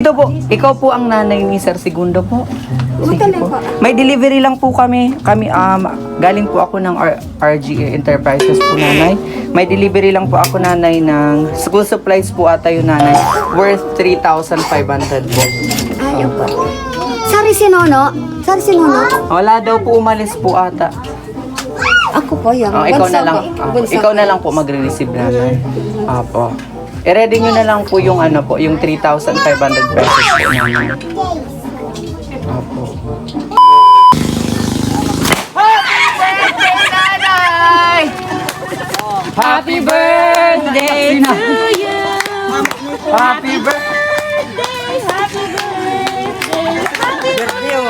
Segundo po. Ikaw po ang nanay ni Sir Segundo po. Sige po. May delivery lang po kami. Galing po ako ng RGA Enterprises po, nanay. May delivery lang po ako, nanay, ng school supplies po ata yung nanay. Worth 3,500 po. Ayaw po. Sorry si Nono. Sorry si Nono. Wala daw po, umalis po ata. Ako po yung Ikaw bunso na lang. ko. Bunso Ikaw ko. na lang po magre-receive, nanay. Apo. I-ready nyo na lang po yung ano po, yung 3,500 pesos po, nanay. Apo. Happy birthday to you. Happy birthday. Happy birthday to you.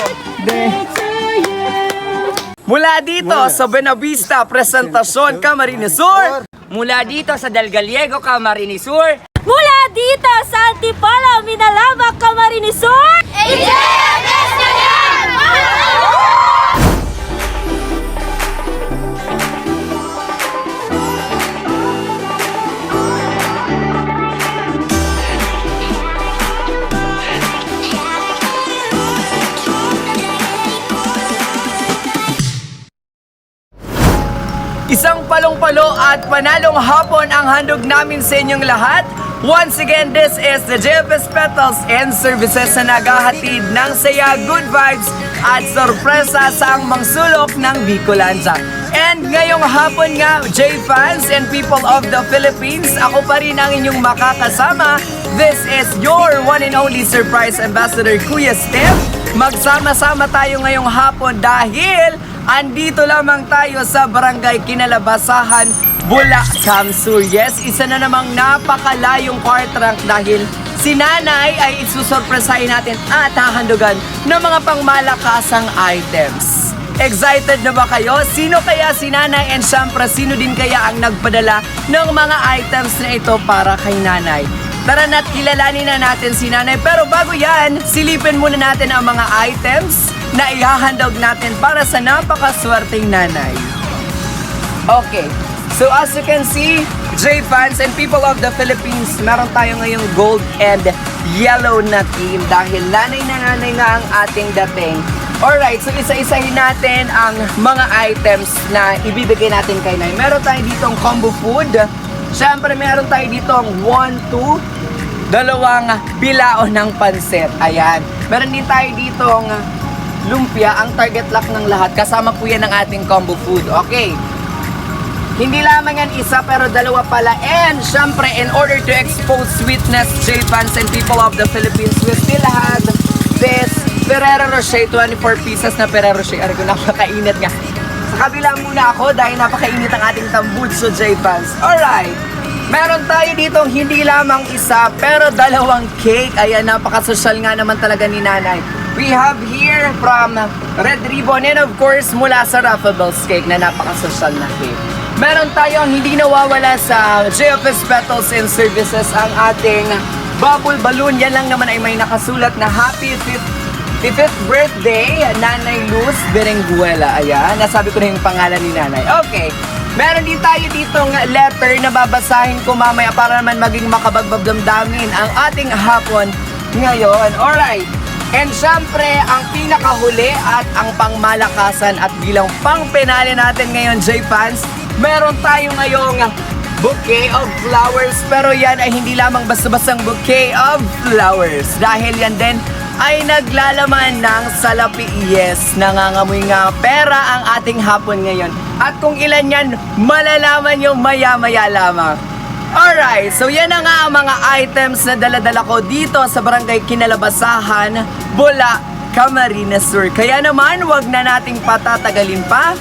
Mula dito sa Buenavista Presentasyon, Camarines Sur. Mula dito sa Del Gallego, Camarines Sur. Mula dito sa Antipolo, Minalaba, Camarines Sur. AJFS na yan! Isang palong-palo at panalong hapon ang handog namin sa inyong lahat. Once again, this is the JFS Petals and Services na naghahatid ng saya, good vibes at sorpresa sa ang mangsulok ng Bicolandia. And ngayong hapon nga, J-fans and people of the Philippines, ako pa rin ang inyong makakasama. This is your one and only surprise ambassador, Kuya Steph. Magsama-sama tayo ngayong hapon dahil andito lamang tayo sa Barangay Kinalabasahan, Bulacan Sur. Yes, isa na namang napakalayong part rank dahil si nanay ay isusurpresahin natin at hahandugan ng mga pangmalakasang items. Excited na ba kayo? Sino kaya si nanay and syempre sino din kaya ang nagpadala ng mga items na ito para kay nanay? Tara na't kilalanin na natin si nanay. Pero bago yan, silipin muna natin ang mga items na ihahandog natin para sa napakaswerteng nanay. Okay, so as you can see, J-fans and people of the Philippines, meron tayo ngayong gold and yellow na team dahil nanay na nanay nga ang ating dating. Alright, so isa-isahin natin ang mga items na ibibigay natin kay nanay. Meron tayo ditong combo food. Siyempre, meron tayo ditong 1, 2, dalawang bilao ng pansit. Ayan. Meron din tayo ditong lumpia, ang target lock ng lahat. Kasama po yan ng ating combo food. Okay. Hindi lamang yan isa, pero dalawa pala. And, syempre, in order to expose sweetness, J-fans and people of the Philippines, we still have this Ferrero Rocher, 24 pieces na Ferrero Rocher. Aray ko, napakainit nga. Sa kabila muna ako dahil napakainit ang ating tambutso, J-fans. Alright. Meron tayo dito hindi lamang isa, pero dalawang cake. Ayan, napakasosyal nga naman talaga ni nanay. We have here from Red Ribbon and of course mula sa Raffael's Cake na napakasosyal na cake. Meron tayong hindi nawawala sa JFS Petals and Services ang ating bubble balloon. Yan lang naman ay may nakasulat na Happy 5th birthday, Nanay Luz Berenguela. Ayan, nasabi ko na yung pangalan ni nanay. Okay, meron din tayo ditong letter na babasahin ko mamaya para naman maging makabagbag damdamin ang ating hapon ngayon. Alright. And syempre, ang pinakahuli at ang pangmalakasan at bilang pangpenale natin ngayon, J-fans, meron tayo ngayong bouquet of flowers. Pero yan ay hindi lamang basta-bastang bouquet of flowers. Dahil yan din ay naglalaman ng salapi. Yes, nangangamoy nga pera ang ating hapon ngayon. At kung ilan yan, malalaman nyo maya-maya lamang. Alright, so yan na nga ang mga items na dala-dala ko dito sa Barangay Kinalabasahan, Bulacan, Camarines Sur. Kaya naman, wag na nating patatagalin pa.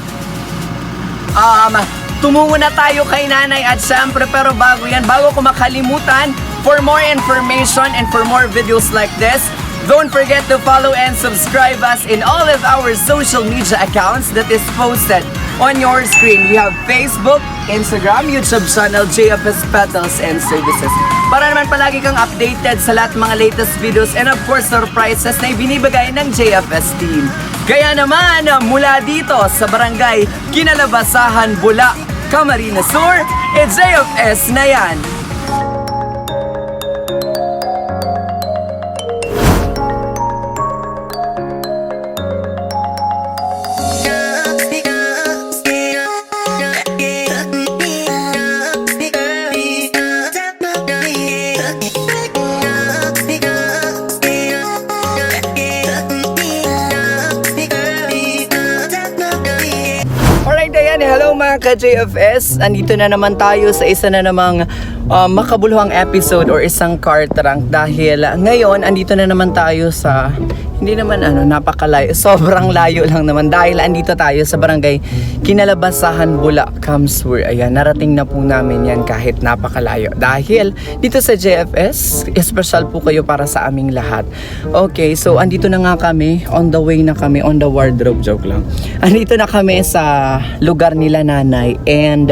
Tumungo na tayo kay nanay at syempre, pero bago yan, bago ko makalimutan, for more information and for more videos like this, don't forget to follow and subscribe us in all of our social media accounts that is posted on your screen. We have Facebook, Instagram, YouTube channel, JFS Petals and Services. Para naman palagi kang updated sa lahat mga latest videos and of course surprises na ibinibigay ng JFS team. Kaya naman, mula dito sa Barangay Kinalabasahan, Bulacan, Camarines Sur, JFS na yan. mga ka-JFS, andito na naman tayo sa isa na namang makabuluhang episode or isang car trunk dahil ngayon andito na naman tayo sa hindi naman napakalayo, sobrang layo lang naman dahil andito tayo sa barangay Kinalabasahan, Bula, Kamsur. Ayan, narating na po namin yan kahit napakalayo dahil dito sa JFS, special po kayo para sa aming lahat. Okay, so andito na nga kami, on the way na kami, on the wardrobe, joke lang. Andito na kami sa lugar nila nanay and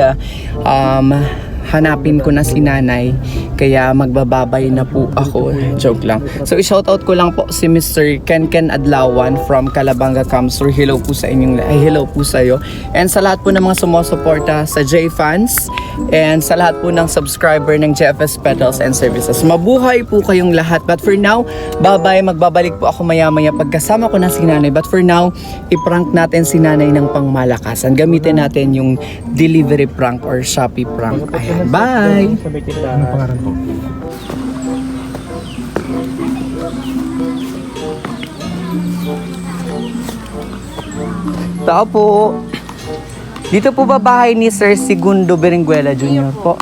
hanapin ko na si nanay kaya magbababay na po ako, joke lang. So i-shoutout ko lang po si Mr. Ken Adlawan from Calabanga, Kamsur. Hello po sa inyong hello po sa iyo and sa lahat po ng mga sumusuporta sa J-Fans and sa lahat po ng subscriber ng JFS Petals and Services. Mabuhay po kayong lahat, but for now, bye-bye. Magbabalik po ako maya-maya pagkasama ko na si nanay, but for now, i-prank natin si nanay ng pangmalakasan. Gamitin natin yung delivery prank or Shopee prank. Ayan, bye! Ano pangalan po? Tao po. Dito po ba bahay ni Sir Segundo Berenguela Jr. po?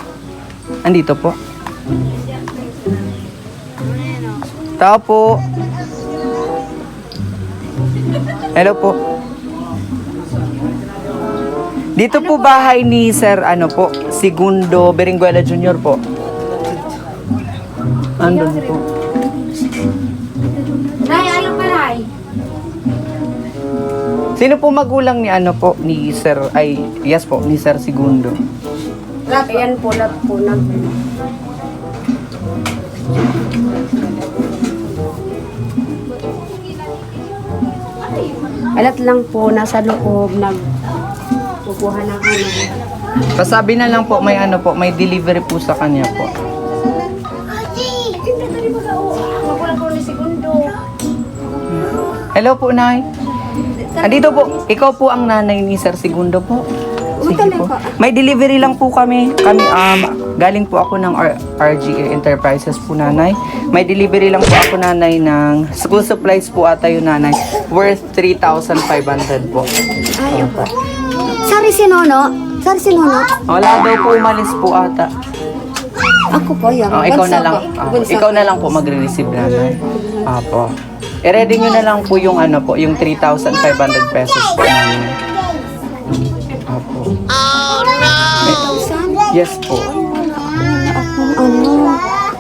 Andito po. Tao po. Hello po. Dito po bahay ni Sir po, Segundo Berenguela Jr. po. Andun po. Nay, ano pa, Nay? Sino po magulang ni po ni Sir yes po, ni Sir Segundo? Ayan po, lahat po. Alat lang po, nasa loob, nagkukuha ng Pasabi na lang po may po, may delivery po sa kanya po. Magulang po ni Segundo. Hello po, Nay. Andito po, ikaw po ang nanay ni Sir Segundo po. Sige po. May delivery lang po kami. Galing po ako ng RGA Enterprises po, nanay. May delivery lang po ako, nanay, ng school supplies po ata yung nanay. Worth 3,500 po. Ayaw po. Sari si Nono? Sari si Nono? Wala daw po, umalis po ata. Ako po, yan. Ikaw na lang. Ikaw na lang po magre-receive, nanay. Apo. I-ready nyo na lang po yung po, yung 3,500 pesos po namin. Apo. Oh no! Yes po.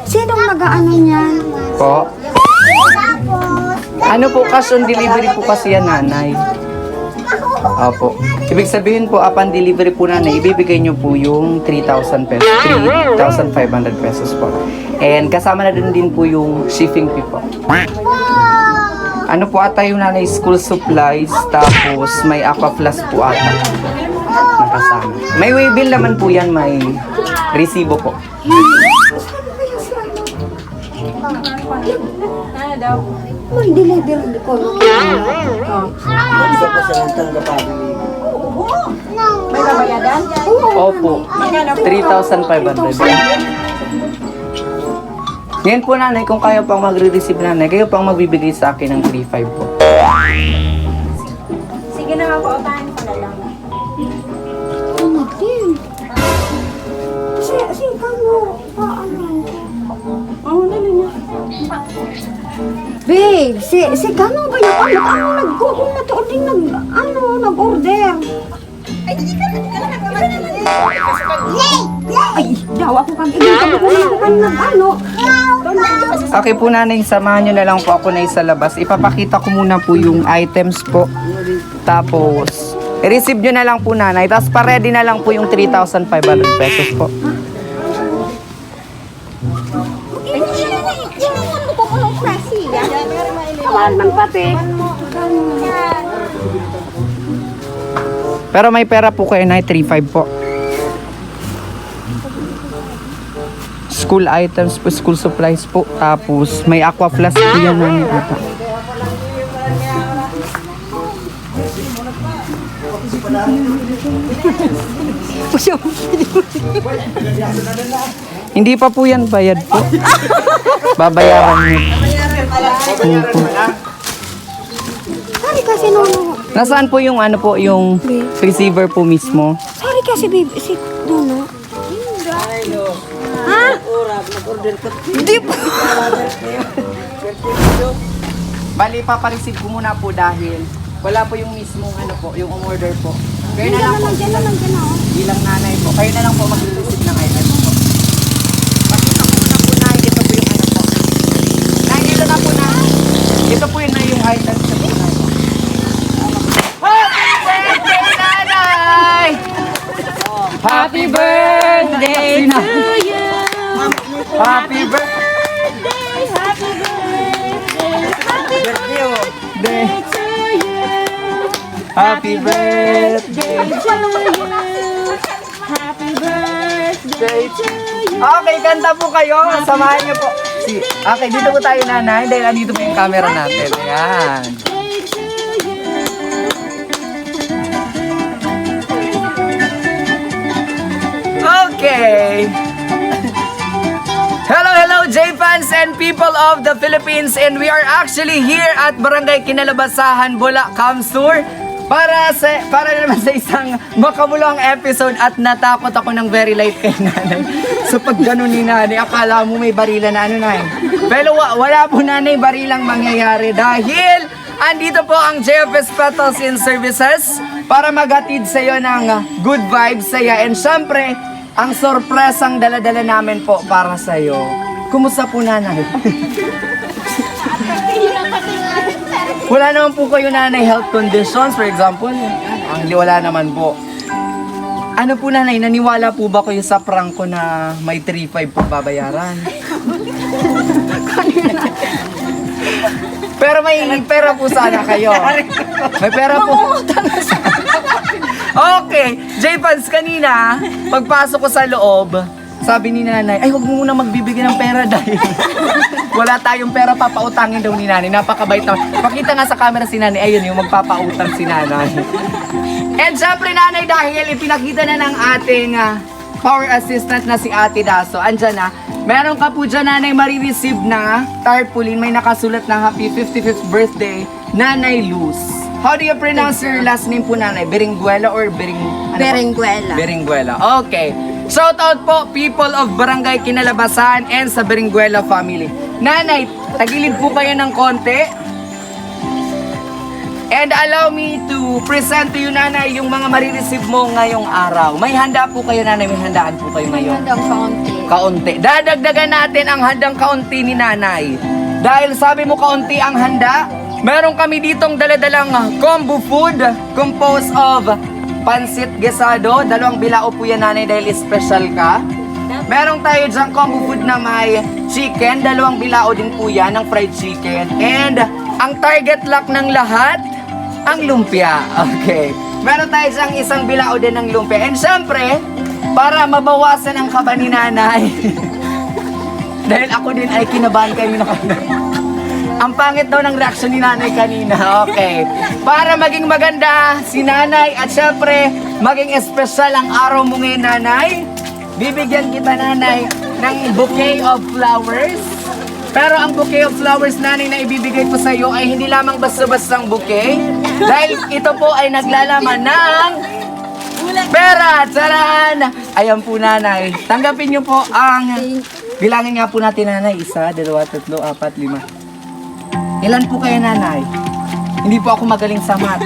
Sinong nag-ano niyan? Po. Po, cash on delivery po kasi yan, nanay. Opo. Ibig sabihin po, upon delivery po, nanay, ibibigay nyo po yung 3,000 pesos, 3,500 pesos po. And kasama na din po yung shipping fee po. Po ata yung nanay, school supplies, tapos may aqua plus po ata nakasama. May way bill naman po yan, may resibo po. May delivery ko. May babayadan? Opo, 3,500. Ngayon po, nanay, kung kayo pang magre-receive, nanay, kayo pang magbibigay sa akin ng 3,500 po. Sige na nga po, upahan ko na lang. Kasi kamo, paano? Babe, si Kano ba yung nag-google na to din nag-order. Ay, daw ako kang Okay po, nanay, samahan nyo na lang po ako na sa labas. Ipapakita ko muna po yung items po. Tapos, i-receive nyo na lang po, nanay. Tapos pa-ready na lang po yung 3,500 pesos po. Kawan man pati. Pero may pera po kayo, nay, 3,500 po. School items po, school supplies po. Tapos may aqua plus po yan, nanay. Hindi pa po yan bayad po. Babayaran niyo. Sorry kasi Nono. Nasaan po yung yung receiver po mismo? Sorry ka si Bibi, si Nuno. Ha? Hindi po. Bali, papareceive ko muna po dahil wala po yung mismong ano po, yung umorder po. Kayo na lang po. Nandiyan na, Bilang nanay po. Kayo na lang po mag-receive ng item po. Pakita ko muna po na ito po yung ano po. Ito na po na. Ito po yun na yung item sa po na. Happy birthday, nanay! Happy birthday to you! Happy birthday! Happy birthday to you! Happy birthday! Happy birthday to you! Okay, kanta po kayo. Samahan niyo po. Okay, dito po tayo nanay dahil andito po yung camera natin. Ayan. Okay. Hello, J-fans and people of the Philippines, and we are actually here at Barangay Kinalabasahan, Bula, Kamsur para naman sa isang makabuluhang episode at natakot ako ng very light kay nanay. So pag gano'n ni nanay, akala mo may barila na ano na. Pero wala po nanay barilang mangyayari dahil andito po ang JFS Petals and Services para maghatid sa iyo ng good vibes saya. And syempre, ang sorpresang dala-dala namin po para sa iyo. Kumusta po nanay? Wala naman po kayo nanay health conditions, for example. Wala naman po. Ano po nanay, naniwala po ba kayo sa prank ko na may 3-5 po babayaran? Pero may pera po sana kayo. May pera po. Okay, J-Fans, kanina, pagpasok ko sa loob, sabi ni nanay, ay huwag mo muna magbibigay ng pera dahil wala tayong pera, papautangin daw ni nanay. Napakabait naman. Pakita nga sa camera si nanay, ayun yung magpapautang si nanay. And syempre nanay, dahil ipinakita na ng ating power assistant na si Ate Daso, andyan na, meron ka po dyan nanay marireceive na tarpaulin, may nakasulat na happy 55th birthday, Nanay Luz. How do you pronounce your last name po nanay? Berenguela or Berenguela. Berenguela. Okay. Shout out po people of Barangay Kinalabasan and sa Berenguela family. Nanay, tagilid po kayo ng konti. And allow me to present to you nanay yung mga marireceive mo ngayong araw. May handa po kayo nanay, may handaan po kayo ngayon. Handang kaunti. Kaunti. Dadagdagan natin ang handang kaunti ni nanay. Dahil sabi mo kaunti ang handa, meron kami ditong daladalang combo food composed of pansit gesado. 2 bilao po yan nanay dahil special ka. Meron tayo dyan combo food na may chicken. 2 bilao din po yan ng fried chicken. And ang target lock ng lahat, ang lumpia. Okay. Meron tayo dyan 1 bilao din ng lumpia. And syempre, para mabawasan ang kaba ni nanay. Dahil ako din ay kinabahan kayo na ang pangit daw ng reaction ni nanay kanina. Okay. Para maging maganda si nanay at syempre maging espesyal ang araw mo ngayon nanay, bibigyan kita nanay ng bouquet of flowers. Pero ang bouquet of flowers nanay na ibibigay ko sa iyo ay hindi lamang basta-bastang bouquet. Dahil ito po ay naglalaman ng pera. Tsaran! Ayan po nanay. Tanggapin niyo po ang bilangin nga po natin nanay. 1, 2, 3, 4, 5. Ilan po kayo nanay? Hindi po ako magaling sa math.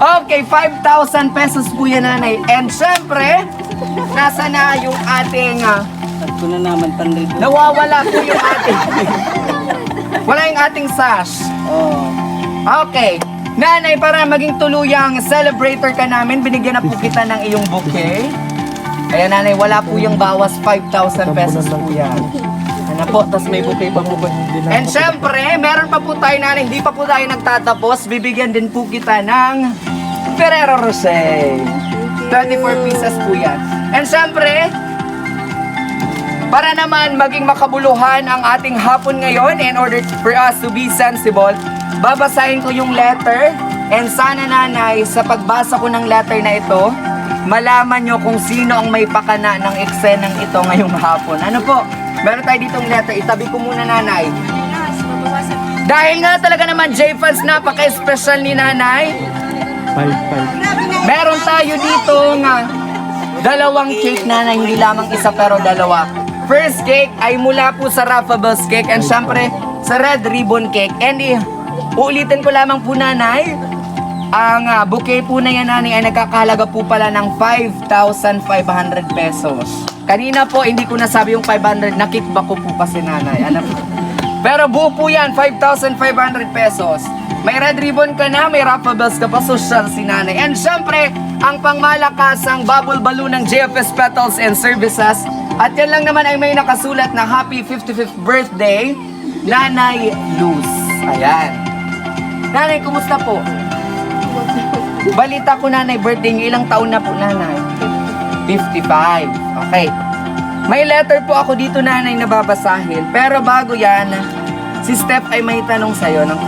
Okay, 5,000 pesos po yan nanay. And syempre, nasa na yung ating... Ito na naman, panrid. nawawala po yung ating... wala yung ating sash. Oh. Okay. Nanay, para maging tuluyang celebrator ka namin, binigyan na po kita ng iyong bouquet. Kaya nanay, wala po yung bawas 5,000 pesos po yan. Ano po, tas may bouquet pa po. And syempre, meron pa po tayo nanay, hindi pa po tayo nagtatapos. Bibigyan din po kita ng Ferrero Rocher. 24 pieces po yan. And syempre, para naman maging makabuluhan ang ating hapon ngayon, in order for us to be sensible, babasahin ko yung letter. And sana nanay, sa pagbasa ko ng letter na ito, malaman nyo kung sino ang may pakana ng eksenang ito ngayong hapon. Ano po? Meron tayo ditong letter. Itabi ko muna nanay. Dahil nga talaga naman J-Fans, napaka-special ni nanay. Meron tayo dito nga dalawang cake na hindi lamang isa pero dalawa. First cake ay mula po sa Raffables Cake and syempre sa Red Ribbon Cake. And uulitin ko lamang po nanay, ang bouquet po na yan nanay ay nagkakahalaga po pala ng 5,500 pesos. Kanina po hindi ko nasabi yung 500, nakickback ko po kasi nanay. Ano po? Pero buo po yan, 5,500 pesos. May red ribbon ka na, may Raffables ka pa, social si nanay. And syempre, ang pangmalakasang bubble balloon ng JFS Petals and Services. At yan lang naman ay may nakasulat na Happy 55th Birthday, Nanay Luz. Ayan. Nanay, kumusta po? Balita ko nanay, birthday niyo, ilang taon na po nanay? 55. Okay. May letter po ako dito nanay na babasahin. Pero bago yan, si Steph ay may tanong sa'yo ng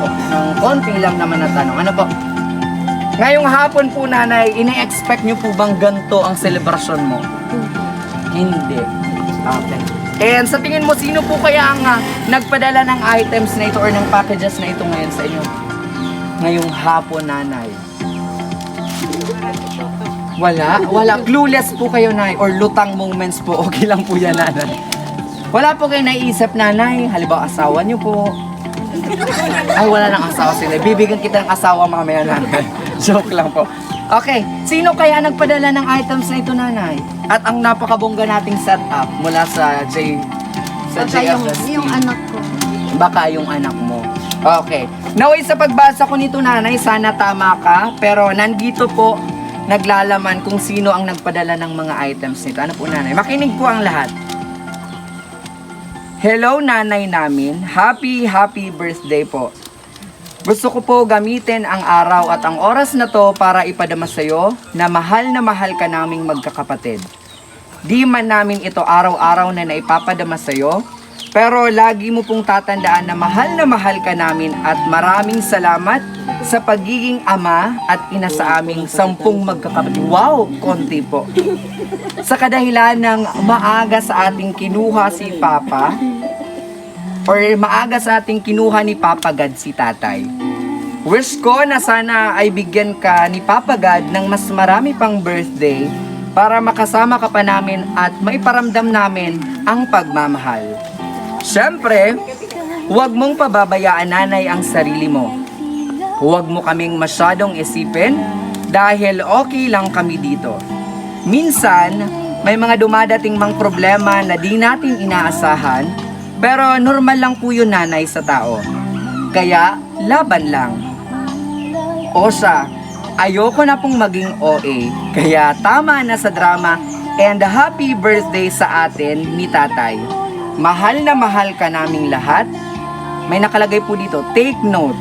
konti lang naman na tanong. Ano po? Ngayong hapon po nanay, ini-expect niyo po bang ganito ang selebrasyon mo? Hindi. Okay. And sa tingin mo, sino po kaya ang nagpadala ng items na ito or ng packages na ito ngayon sa inyo? Ngayong hapon nanay. Wala. Clueless po kayo, nay. Or lutang moments po. Okay lang po yan, nanay. Wala po kayo naiisip, nanay. Halimbawa, asawa niyo po. Ay, wala nang asawa sila. Bibigyan kita ng asawa mamaya, nanay. Joke lang po. Okay. Sino kaya nagpadala ng items na ito, nanay? At ang napakabongga nating setup mula sa JFS. Yung anak ko. Baka yung anak mo. Okay. Naway sa pagbasa ko nito nanay, sana tama ka. Pero nandito po, naglalaman kung sino ang nagpadala ng mga items nito. Ano po nanay? Makinig po ang lahat. Hello nanay namin. Happy birthday po. Gusto ko po gamitin ang araw at ang oras na to para ipadama sa'yo na mahal ka naming magkakapatid. Di man namin ito araw-araw na naipapadama sa'yo, pero lagi mo pong tatandaan na mahal ka namin at maraming salamat sa pagiging ama at ina sa aming 10 magkakapatid. Wow, konti po. Sa kadahilan ng maaga sa ating kinuha si Papa, or maaga sa ating kinuha ni Papa God si Tatay. Wish ko na sana ay bigyan ka ni Papa God ng mas marami pang birthday para makasama ka pa namin at maiparamdam namin ang pagmamahal. Siyempre, huwag mong pababayaan nanay ang sarili mo. Huwag mo kaming masyadong isipin dahil okay lang kami dito. Minsan, may mga dumadating mang problema na di natin inaasahan, pero normal lang po yun nanay sa tao. Kaya, laban lang. O siya, ayoko na pong maging OA, kaya tama na sa drama and happy birthday sa atin ni Tatay. Mahal ka naming lahat. May nakalagay po dito, take note.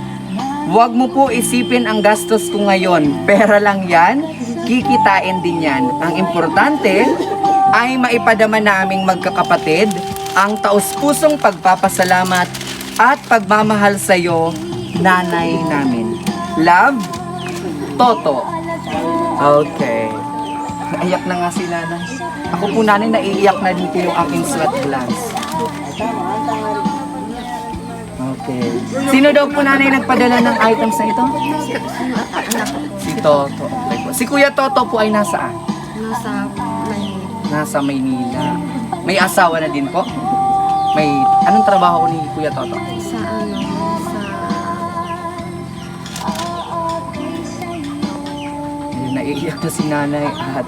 Huwag mo po isipin ang gastos ko ngayon. Pera lang yan, kikitain din yan. Ang importante ay maipadama naming magkakapatid ang taus-pusong pagpapasalamat at pagmamahal sa iyo, nanay namin. Love, Toto. Okay. Naiyak na nga si nanay. Ako po nanay, naiiyak na din po yung aking sweat glance. Okay. Sino daw po nanay nagpadala ng items na ito? Si Toto. Okay po. Si Kuya Toto po ay nasaan? Nasa Maynila. May asawa na din po? May, anong trabaho ni Kuya Toto? Ayun, naiiyak na si nanay at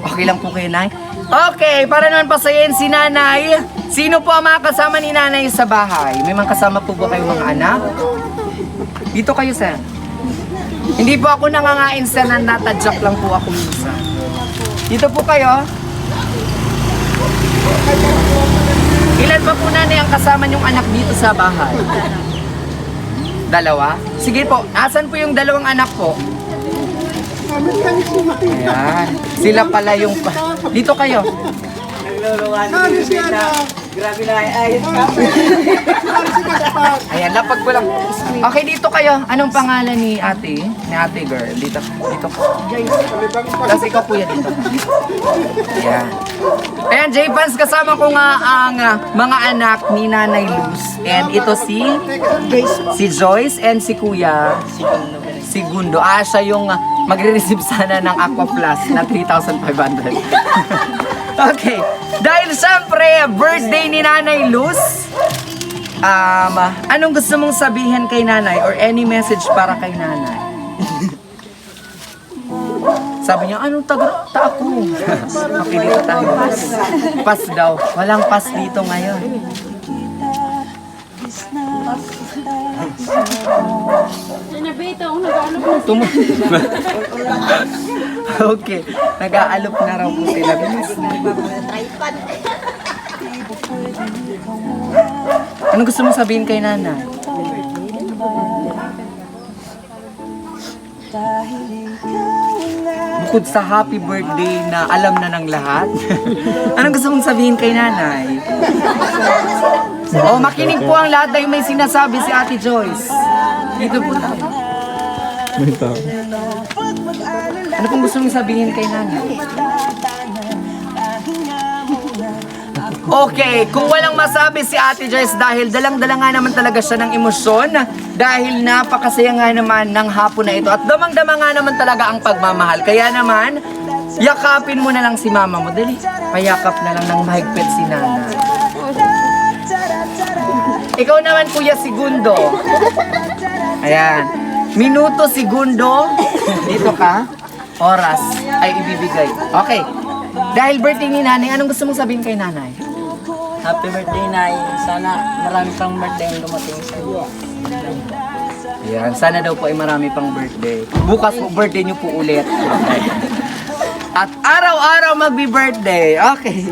okay lang po kayo, nay? Okay, para naman pasayin si nanay, sino po ang mga kasama ni nanay sa bahay? May mga kasama po ba kayong mga anak? Dito kayo, sir. Hindi po ako nangangain, sir, na natadyak lang po ako minsan. Dito po kayo. Ilan pa po nanay ang kasama niyong anak dito sa bahay? Dalawa? Sige po, asan po yung dalawang anak po? Ayan. Sila pala yung... Dito kayo. Grabe na ayos ka. Ayan, lapag ko lang. Okay, dito kayo. Anong pangalan ni ate? Ni ate girl? Dito. Tapos ikaw kuya dito. Ayan. Ayan, J-Fans, kasama ko nga ang mga anak ni Nanay Luz. And ito si Joyce and si Kuya Segundo. Siya yung magre-receive sana ng Aqua Plus na 3,500. Okay. Dahil syempre, birthday ni Nanay Luz, anong gusto mong sabihin kay Nanay or any message para kay Nanay? Sabi niya, anong ta ako? Okay, dito tayo. Pass daw. Walang pass dito ngayon. Okay, nag-aalok na raw po sila. Anong gusto mong sabihin kay Nana? Bukod sa happy birthday na alam na ng lahat, anong gusto mong sabihin kay Nanay? Makinig po ang lahat dahil may sinasabi si Ate Joyce. Dito po tayo. Ano pong gusto mong sabihin kay Nanay? Okay, kung walang masabi si Ate Joyce dahil dalang-dala nga naman talaga siya ng emosyon dahil napakasaya nga naman ng hapon na ito at damang-dama nga naman talaga ang pagmamahal. Kaya naman, yakapin mo na lang si mama mo. Dali, payakap na lang ng mahigpit si Nana. Ikaw naman, Kuya Segundo. Ayan. Minuto, segundo. Dito ka. Oras ay ibibigay. Okay. Dahil birthday ni Nanay, anong gusto mong sabihin kay Nanay? Happy birthday, Nay. Sana marami pang birthday ang dumating sa iyo. Ayan, sana daw po ay marami pang birthday. Bukas po, birthday niyo po ulit. Okay. At araw-araw magbi-birthday. Okay.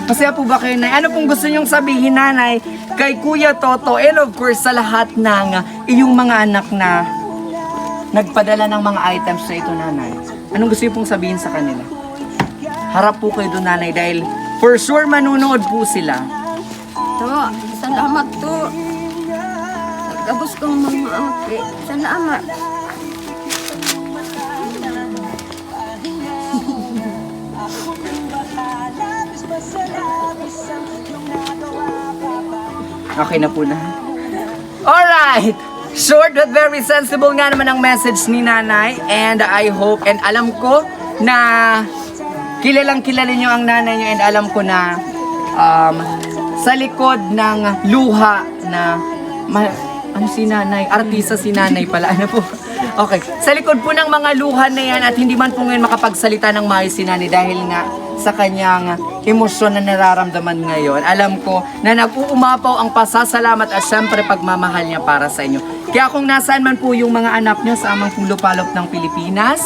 Masaya po ba kayo, Nay? Ano pong gusto niyong sabihin, Nanay, kay Kuya Toto and of course sa lahat ng iyong mga anak na nagpadala ng mga items na ito, Nanay? Anong gusto niyo pong sabihin sa kanila? Harap po kayo doon, Nanay, dahil for sure manunood po sila. To, salamat to. Gabos kong mga ate. Salamat. Okay na po na. Alright! Short but very sensible nga naman ang message ni Nanay. And I hope and alam ko na kilalang kilala niyo ang nanay niyo and alam ko na sa likod ng luha na ano si Nanay? Artista si Nanay pala. Ano po? Okay. Sa likod po ng mga luha na yan at hindi man po ngayon makapagsalita ng maayos si Nanay dahil nga sa kanyang emosyon na nararamdaman ngayon. Alam ko na nag-uumapaw ang pasasalamat at syempre pagmamahal niya para sa inyo. Kaya kung nasaan man po yung mga anak niyo sa amang pulupalop ng Pilipinas,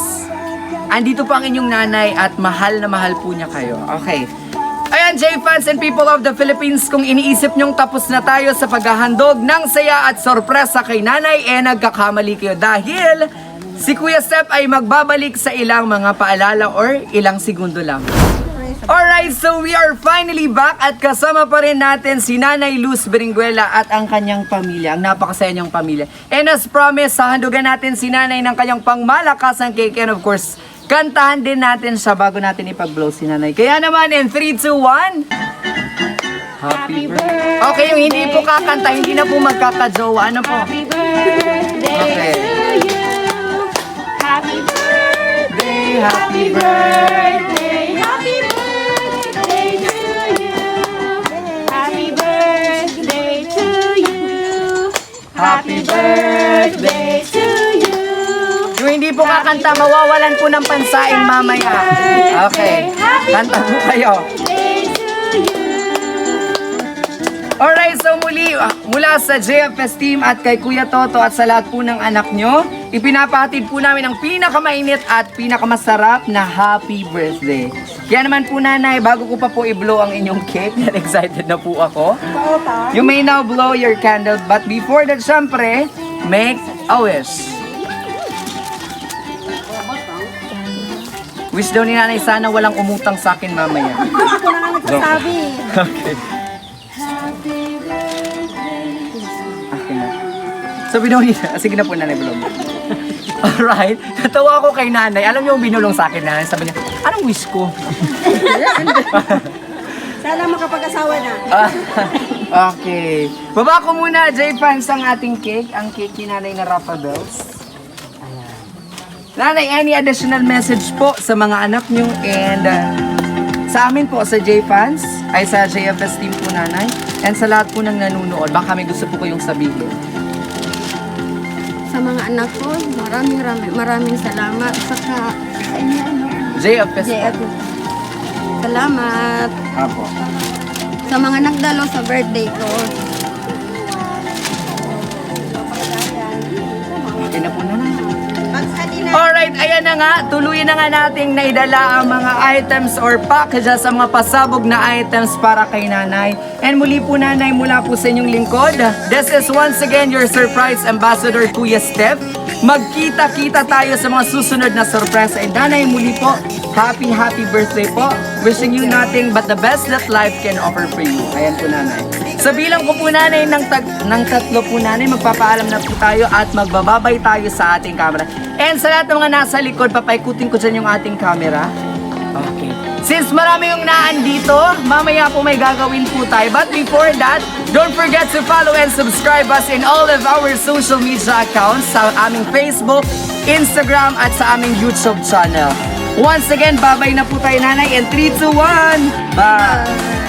andito po ang inyong nanay at mahal na mahal po niya kayo. Okay. Ayan, J-fans and people of the Philippines, kung iniisip nyong tapos na tayo sa paghahandog ng saya at sorpresa kay Nanay, nagkakamali kayo dahil si Kuya Step ay magbabalik sa ilang mga paalala or ilang segundo lang. Alright, so we are finally back at kasama pa rin natin si Nanay Luz Beringuela at ang kanyang pamilya, ang napakasaya niyang pamilya. And as promised, sahandugan natin si Nanay ng kanyang pangmalakasang cake and of course, kantahan din natin siya bago natin ipag-blow si Nanay. Kaya naman, in 3, 2, 1... Happy birthday! Okay, yung hindi po kakanta, hindi na po magkakajowa. Ano po? Happy birthday to you. Happy birthday. Happy birthday! Happy birthday to you. Happy birthday to you. Happy birthday to you. Yung hindi po kakanta, mawawalan po ng pansaing mamaya. Okay, kanta po kayo. Alright, so muli, mula sa JFS team at kay Kuya Toto at sa lahat po ng anak nyo, ipinapahatid po namin ang pinakamainit at pinakamasarap na happy birthday. Kaya naman po, Nanay, bago ko pa po i-blow ang inyong cake, excited na po ako. You may now blow your candle, but before that, syempre, make a wish. Wish daw ni Nanay, sana walang umutang sa akin mamaya. Ako na nga nagsasabi. Okay. Akin na. So, binulong niya. Sige na po, Nanay, bulong. Alright. Natawa ako kay Nanay. Alam niyo yung binulong sa akin, Nanay. Sabi niya, anong wish ko? Sana makapag-asawa na. Okay. Baba ko muna, J-fans, ang ating cake. Ang cake ni Nanay na Rafa Bells. Ayan. Nanay, any additional message po sa mga anak nyo and sa amin po, sa J-Fans, ay sa JFS team po, Nanay, and sa lahat po ng nanunood, baka may gusto po kayong sabihin. Sa mga anak ko, maraming salamat. Saka sa inyo, ano? JFS po. JF. Salamat. Apo. Sa mga nagdalo sa birthday ko. Okay na po, Nanay. Alright, ayan na nga. Tuluyan na nga nating naidala ang mga items or packages, ang mga pasabog na items para kay Nanay. And muli po, Nanay, mula po sa inyong lingkod, this is once again your surprise ambassador, Kuya Steph. Magkita-kita tayo sa mga susunod na sorpresa. And Nanay, muli po, happy birthday po. Wishing you nothing but the best that life can offer for you. Ayan po, Nanay. Sa bilang ko po, Nanay, ng tatlo po, Nanay, magpapaalam na po tayo at magbababay tayo sa ating camera. And sa lahat ng mga nasa likod, papaikutin ko dyan yung ating camera. Okay. Since marami yung naandito, mamaya po may gagawin po tayo. But before that, don't forget to follow and subscribe us in all of our social media accounts sa aming Facebook, Instagram, at sa aming YouTube channel. Once again, babay na po tayo, Nanay. And 3, 2, 1, bye!